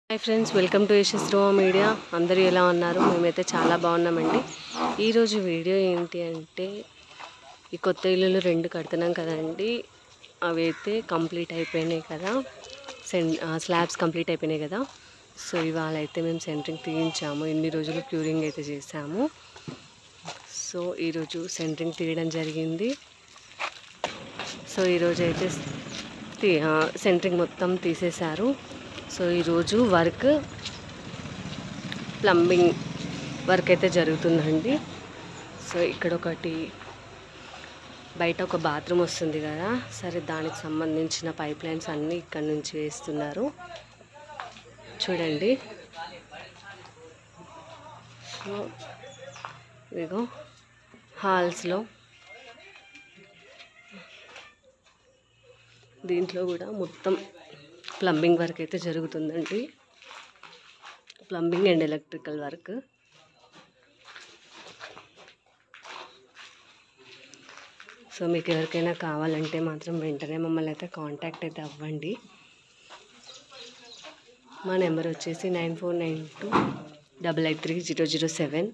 Hi friends, welcome to Yashasro media. అందరూ ఎలా ఉన్నారు? మేమైతే చాలా బాగున్నామండి. ఈరోజు వీడియో ఏంటి అంటే, ఈ కొత్త ఇల్లులు 2 కడుతున్నాం కదండి, అవి అయితే కంప్లీట్ అయిపోయినాయి కదా, స్లాబ్స్ కంప్లీట్ అయిపోయినాయి కదా. సో ఇవాళ అయితే మేము సెంటరింగ్ తీయించాము. ఇన్ని రోజులు క్యూరింగ్ అయితే చేసాము. సో ఈరోజు సెంటరింగ్ తీయడం జరిగింది. సో ఈరోజు అయితే సెంటరింగ్ మొత్తం తీసేశారు. సో ఈరోజు ప్లంబింగ్ వర్క్ అయితే జరుగుతుందండి. సో ఇక్కడ ఒకటి బయట ఒక బాత్రూమ్ వస్తుంది కదా, సరే దానికి సంబంధించిన పైప్ లైన్స్ అన్నీ ఇక్కడ నుంచి వేస్తున్నారు. చూడండి, సో ఇదిగో హాల్స్లో దీంట్లో కూడా మొత్తం ప్లంబింగ్ వర్క్ అయితే జరుగుతుందండి. Plumbing and electrical work. So మీకు ఎవరికైనా కావాలంటే మాత్రం వెంటనే మమ్మల్ని అయితే కాంటాక్ట్ అయితే అవ్వండి. మా నెంబర్ వచ్చేసి 9492883007.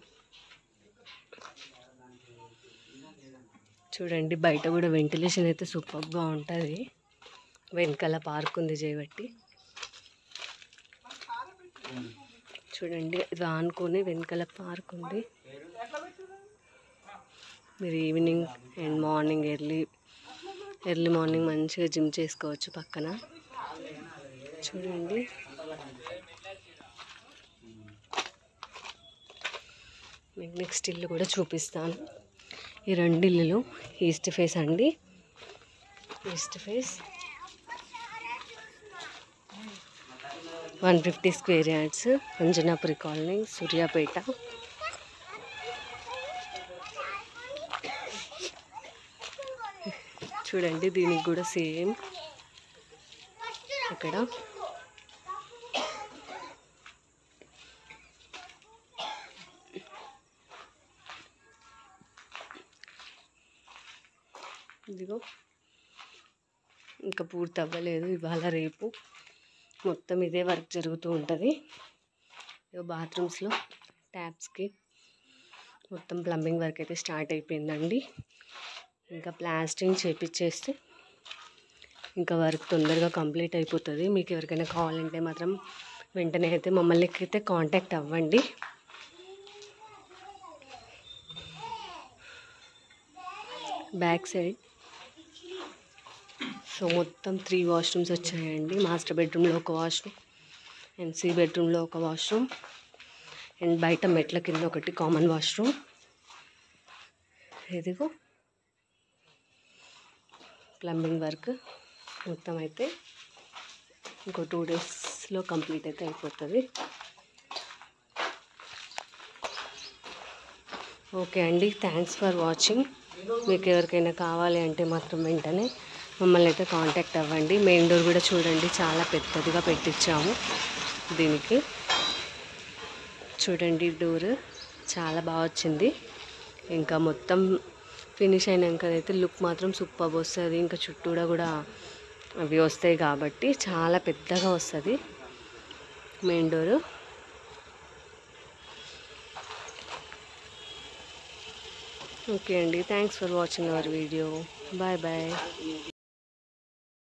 చూడండి, బయట కూడా వెంటిలేషన్ అయితే సూపర్గా ఉంటుంది. వెనకాల పార్క్ ఉంది చేయబట్టి. చూడండి, ఇది ఆనుకొని వెనకాల పార్క్ ఉంది. మీరు evening and morning early morning మంచిగా జిమ్ చేసుకోవచ్చు పక్కన. చూడండి, మీకు నెక్స్ట్ ఇల్లు కూడా చూపిస్తాను. ఈ 2 ఇల్లులు ఈస్ట్ ఫేస్ అండి. East face 150 square yards, Anjanapuri colony, Suryapet. చూడండి, దీనికి కూడా సేమ్ ఇక్కడ ఇదిగో ఇంకా పూర్తి అవ్వలేదు, ఇవాళ రేపు మొత్తం ఇదే వర్క్ జరుగుతూ ఉంటుంది. ఇక బాత్రూమ్స్లో ట్యాప్స్కి మొత్తం ప్లంబింగ్ వర్క్ అయితే స్టార్ట్ అయిపోయిందండి. ఇంకా ప్లాస్టింగ్ చేపిచ్చేస్తే ఇంకా వర్క్ తొందరగా కంప్లీట్ అయిపోతుంది. మీకు ఎవరికైనా కావాలంటే మాత్రం వెంటనే అయితే మమ్మల్ని అయితే కాంటాక్ట్ అవ్వండి. బ్యాక్ సైడ్ సో మొత్తం 3 వాష్రూమ్స్ వచ్చాయండి. మాస్టర్ బెడ్రూమ్లో ఒక వాష్రూమ్ అండ్ సి బెడ్రూమ్లో ఒక వాష్రూమ్ అండ్ బయట మెట్ల కింద ఒకటి కామన్ వాష్రూమ్. ఇదిగో ప్లంబింగ్ వర్క్ మొత్తం అయితే ఇంకో 2 డేస్లో కంప్లీట్ అయితే అయిపోతుంది. ఓకే అండి, థ్యాంక్స్ ఫర్ వాచింగ్. మీకు ఎవరికైనా కావాలి అంటే మాత్రం వెంటనే మమ్మల్ని అయితే కాంటాక్ట్ అవ్వండి. మెయిన్ డోర్ కూడా చూడండి, చాలా పెద్దదిగా పెట్టించాము దీనికి. చూడండి, డోర్ చాలా బాగా వచ్చింది. ఇంకా మొత్తం ఫినిష్ అయినాక అయితే లుక్ మాత్రం సూపర్ వస్తుంది. ఇంకా చుట్టూరా కూడా అవి వస్తాయి కాబట్టి చాలా పెద్దగా వస్తుంది మెయిన్ డోరు. ఓకే అండి, thanks for watching our video. Bye bye.